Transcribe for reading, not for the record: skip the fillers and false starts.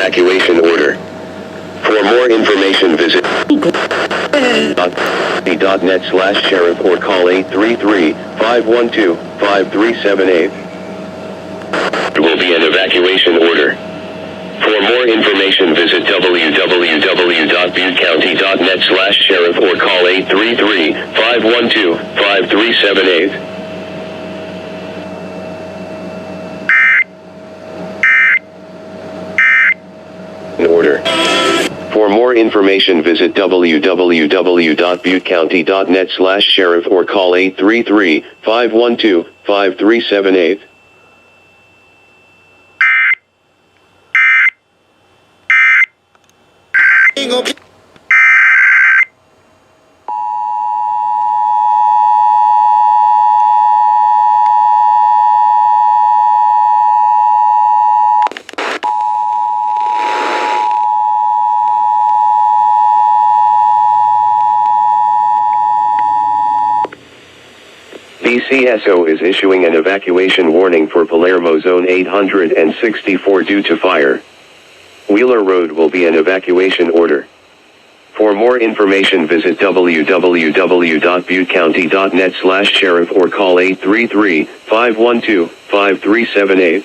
evacuation order. For more information, visit .net/sheriff or call 833-512-5378. There will be an evacuation order. For more information, visit www.buttecounty.net/sheriff or call 833-512-5378. Order. For more information, visit www.buttecounty.net/sheriff or call 833-512-5378. BCSO is issuing an evacuation warning for Palermo Zone 864 due to fire. Wheeler Road will be an evacuation order. For more information, visit www.buttecounty.net/sheriff or call 833-512-5378.